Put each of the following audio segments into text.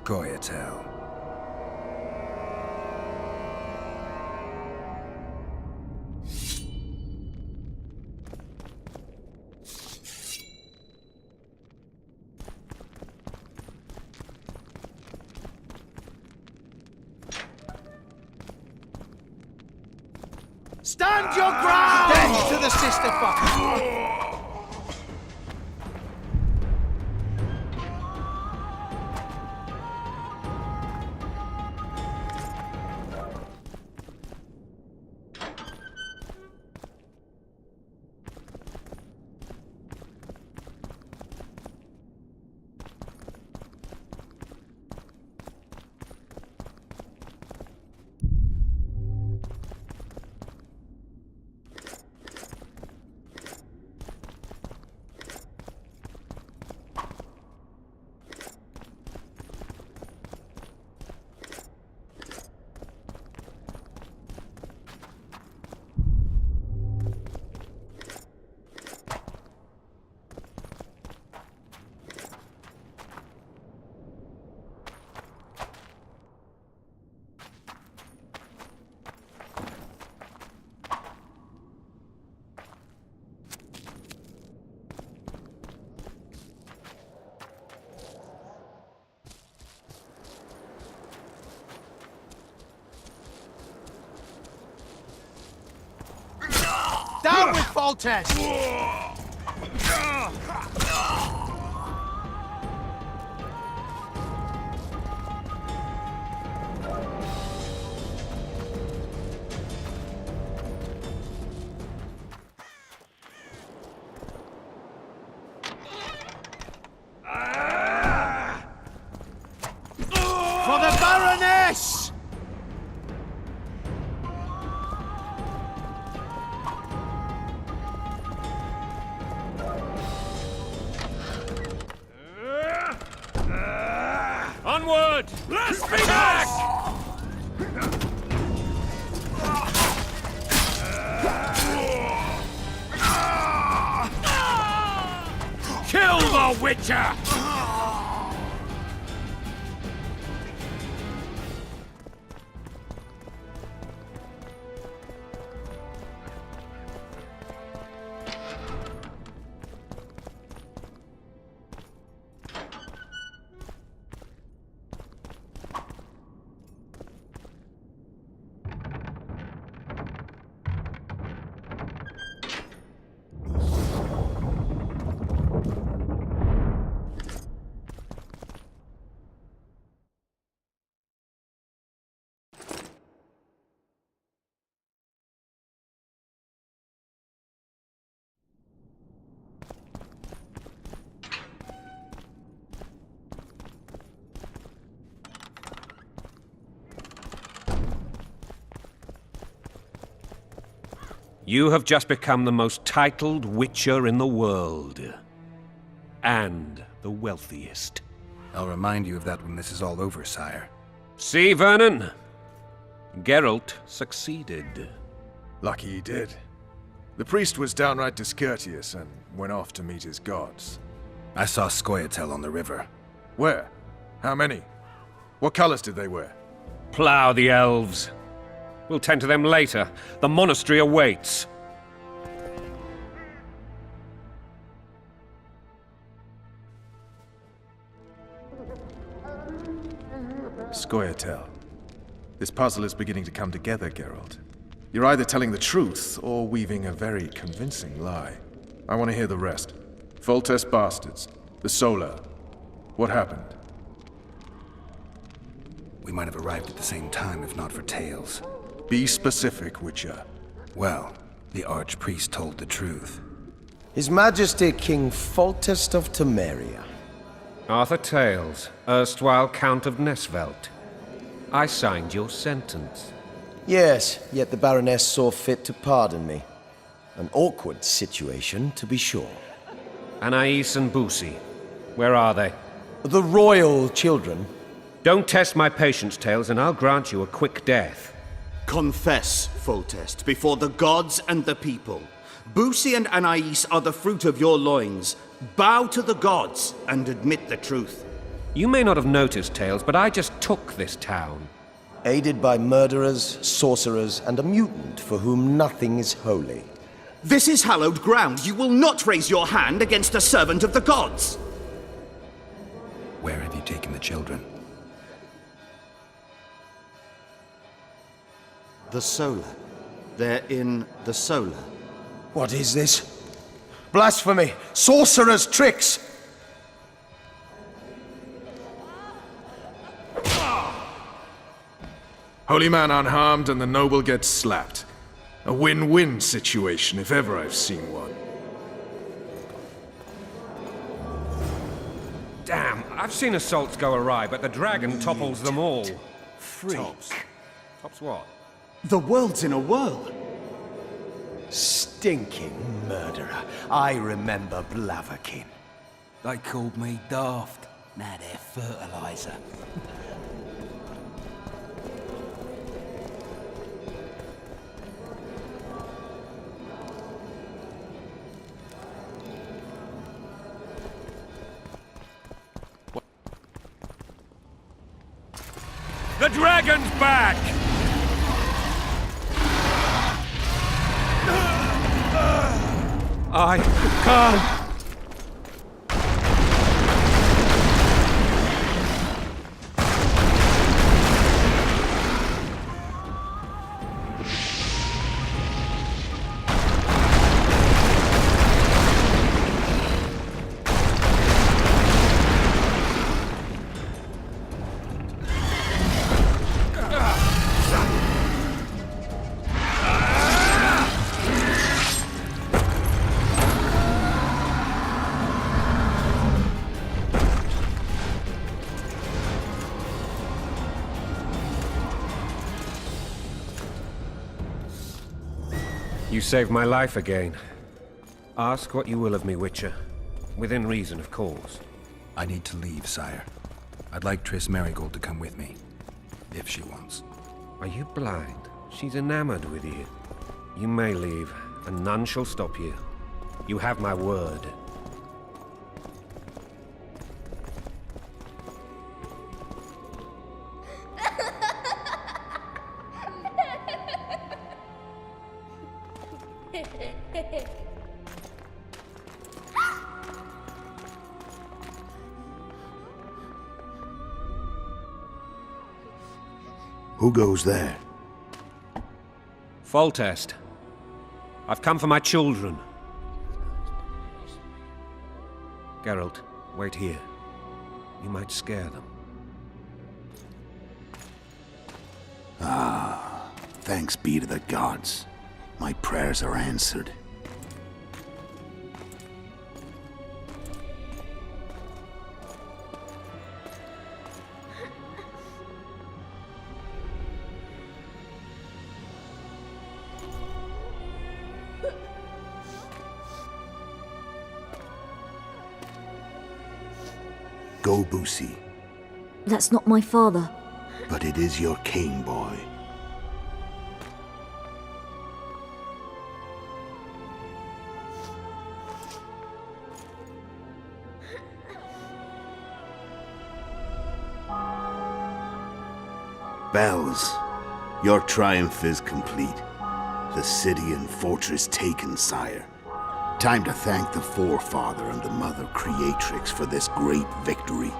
Scoia'tael. Stand your ground! Death to the sister fucker! Down with Foltest! For the Baroness! Onward! Let's be back! Kill the Witcher! You have just become the most titled Witcher in the world. And the wealthiest. I'll remind you of that when this is all over, sire. See, Vernon? Geralt succeeded. Lucky he did. The priest was downright discourteous and went off to meet his gods. I saw Scoia'tael on the river. Where? How many? What colors did they wear? Plough the elves. We'll tend to them later. The monastery awaits. Scoia'tael. This puzzle is beginning to come together, Geralt. You're either telling the truth or weaving a very convincing lie. I want to hear the rest. Foltest bastards. The Solar. What happened? We might have arrived at the same time if not for tales. Be specific, Witcher. Well, the Archpriest told the truth. His Majesty King Foltest of Temeria. Arthur Tales, erstwhile Count of Nesvelt. I signed your sentence. Yes, yet the Baroness saw fit to pardon me. An awkward situation, to be sure. Anais and Boussy, where are they? The royal children. Don't test my patience, Tales, and I'll grant you a quick death. Confess, Foltest, before the gods and the people. Boussy and Anais are the fruit of your loins. Bow to the gods and admit the truth. You may not have noticed, Tails, but I just took this town. Aided by murderers, sorcerers, and a mutant for whom nothing is holy. This is hallowed ground. You will not raise your hand against a servant of the gods. Where have you taken the children? The Solar. They're in the Solar. What is this? Blasphemy! Sorcerer's tricks! Holy man unharmed and the noble gets slapped. A win-win situation, if ever I've seen one. Damn, I've seen assaults go awry, but the dragon topples them all. Freak. Tops what? The world's in a whirl. Stinking murderer. I remember Blaviken. They called me daft. Now they're fertilizer. The dragon's back! I can't. You saved my life again. Ask what you will of me, Witcher. Within reason, of course. I need to leave, sire. I'd like Triss Merigold to come with me, if she wants. Are you blind? She's enamored with you. You may leave, and none shall stop you. You have my word. Who goes there? Foltest. I've come for my children. Geralt, wait here. You might scare them. Thanks be to the gods. My prayers are answered. Go, Boosie. That's not my father. But it is your king, boy. Bells, your triumph is complete. The city and fortress taken, sire. Time to thank the Forefather and the Mother Creatrix for this great victory.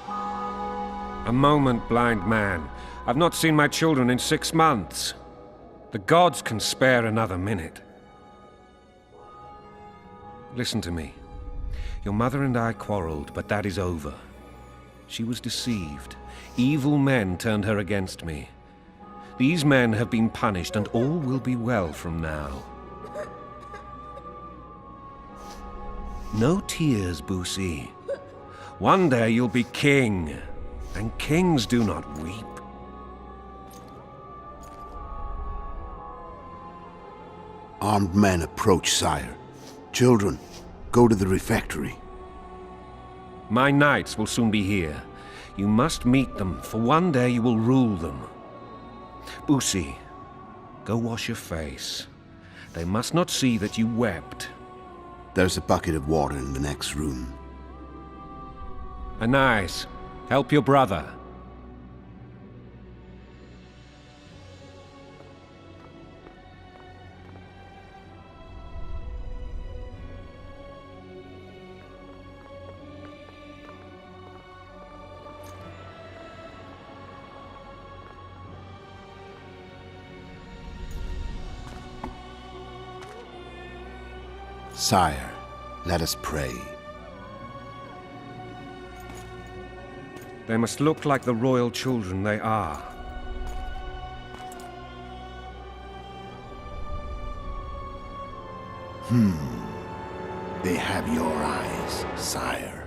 A moment, blind man. I've not seen my children in 6 months. The gods can spare another minute. Listen to me. Your mother and I quarreled, but that is over. She was deceived. Evil men turned her against me. These men have been punished, and all will be well from now. No tears, Boosie. One day you'll be king, and kings do not weep. Armed men approach, sire. Children, go to the refectory. My knights will soon be here. You must meet them, for one day you will rule them. Boosie, go wash your face. They must not see that you wept. There's a bucket of water in the next room. Nice. Help your brother. Sire, let us pray. They must look like the royal children they are. They have your eyes, sire.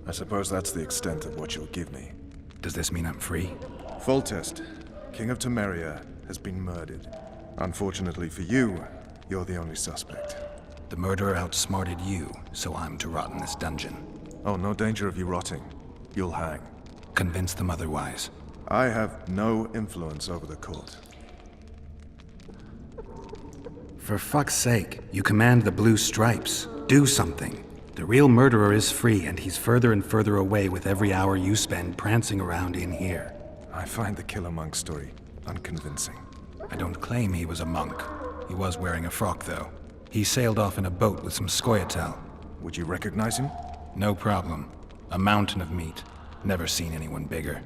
I suppose that's the extent of what you'll give me. Does this mean I'm free? Foltest, King of Temeria, has been murdered. Unfortunately for you, you're the only suspect. The murderer outsmarted you, so I'm to rot in this dungeon. Oh, no danger of you rotting. You'll hang. Convince them otherwise. I have no influence over the court. For fuck's sake, you command the blue stripes. Do something. The real murderer is free, and he's further and further away with every hour you spend prancing around in here. I find the Killer Monk story unconvincing. I don't claim he was a monk. He was wearing a frock, though. He sailed off in a boat with some Scoia'tael. Would you recognize him? No problem. A mountain of meat. Never seen anyone bigger.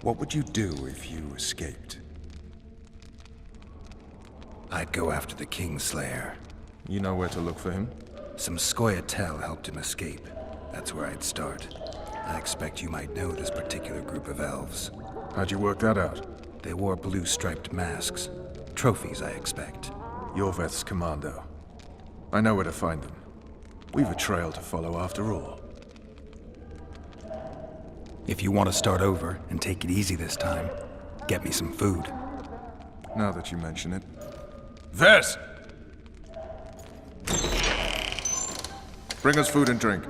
What would you do if you escaped? I'd go after the Kingslayer. You know where to look for him? Some Scoia'tael helped him escape. That's where I'd start. I expect you might know this particular group of elves. How'd you work that out? They wore blue-striped masks. Trophies, I expect. Yorveth's commando. I know where to find them. We've a trail to follow after all. If you want to start over and take it easy this time, get me some food. Now that you mention it. Vers! Bring us food and drink.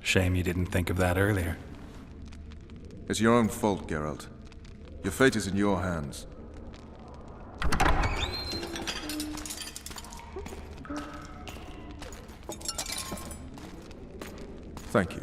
Shame you didn't think of that earlier. It's your own fault, Geralt. Your fate is in your hands. Thank you.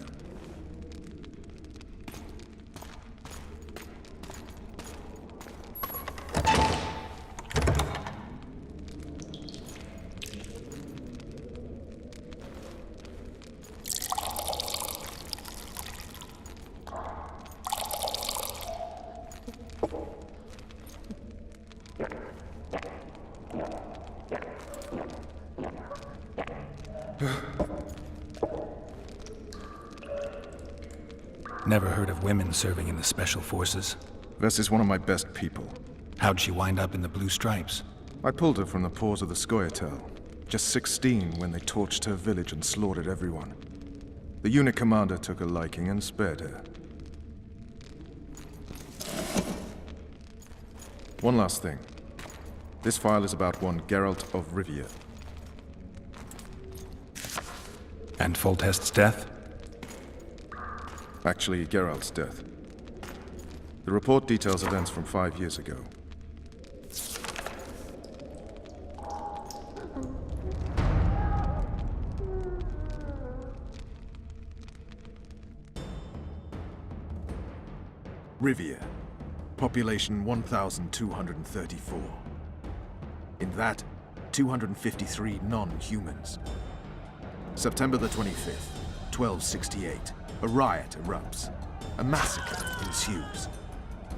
Never heard of women serving in the Special Forces. Vess is one of my best people. How'd she wind up in the Blue Stripes? I pulled her from the paws of the Scoia'tael. Just 16 when they torched her village and slaughtered everyone. The unit commander took a liking and spared her. One last thing. This file is about one Geralt of Rivia. And Foltest's death? Actually, Geralt's death. The report details events from 5 years ago. Rivia. Population 1,234. In that, 253 non-humans. September the 25th, 1268. A riot erupts. A massacre ensues.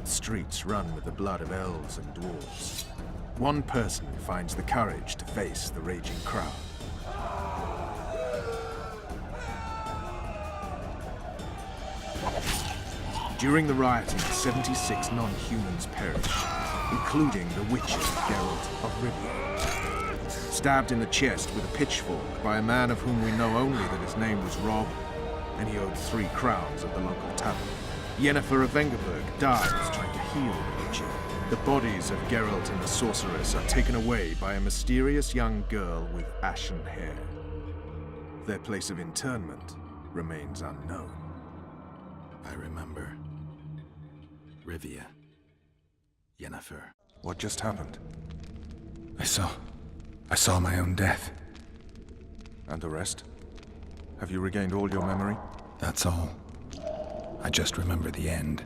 The streets run with the blood of elves and dwarves. One person finds the courage to face the raging crowd. During the rioting, 76 non-humans perished, including the witcher Geralt of Rivia. Stabbed in the chest with a pitchfork by a man of whom we know only that his name was Rob, and he owed 3 crowns at the local tavern. Yennefer of Vengerberg dies trying to heal the witcher. The bodies of Geralt and the sorceress are taken away by a mysterious young girl with ashen hair. Their place of interment remains unknown. I remember. Rivia. Yennefer. What just happened? I saw my own death. And the rest? Have you regained all your memory? That's all. I just remember the end.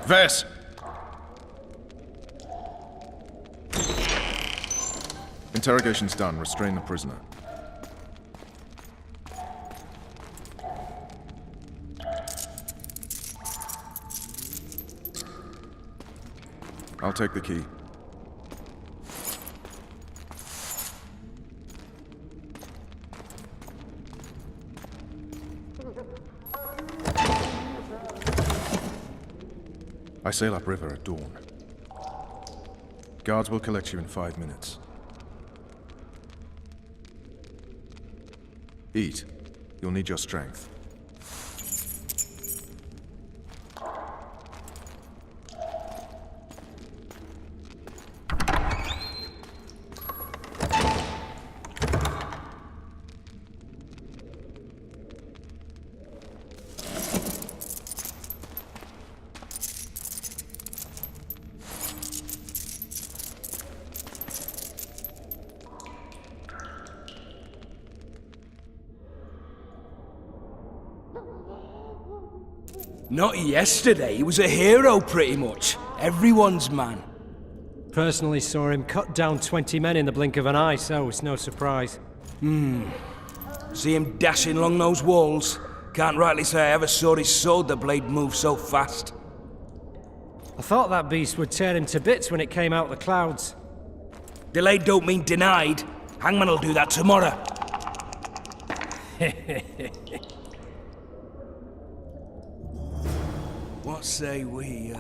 Vess! Interrogation's done. Restrain the prisoner. I'll take the key. I sail upriver at dawn. Guards will collect you in 5 minutes. Eat. You'll need your strength. Not yesterday, he was a hero pretty much. Everyone's man. Personally saw him cut down 20 men in the blink of an eye, so it's no surprise. See him dashing along those walls? Can't rightly say I ever saw his sword the blade move so fast. I thought that beast would tear him to bits when it came out the clouds. Delayed don't mean denied. Hangman'll do that tomorrow. What say we,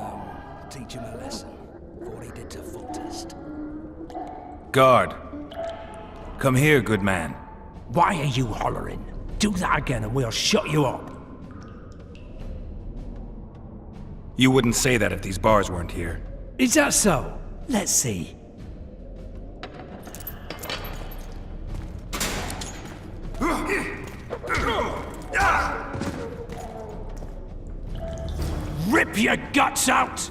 teach him a lesson, before he did to Foltest? Guard! Come here, good man. Why are you hollering? Do that again and we'll shut you up. You wouldn't say that if these bars weren't here. Is that so? Let's see. Rip your guts out!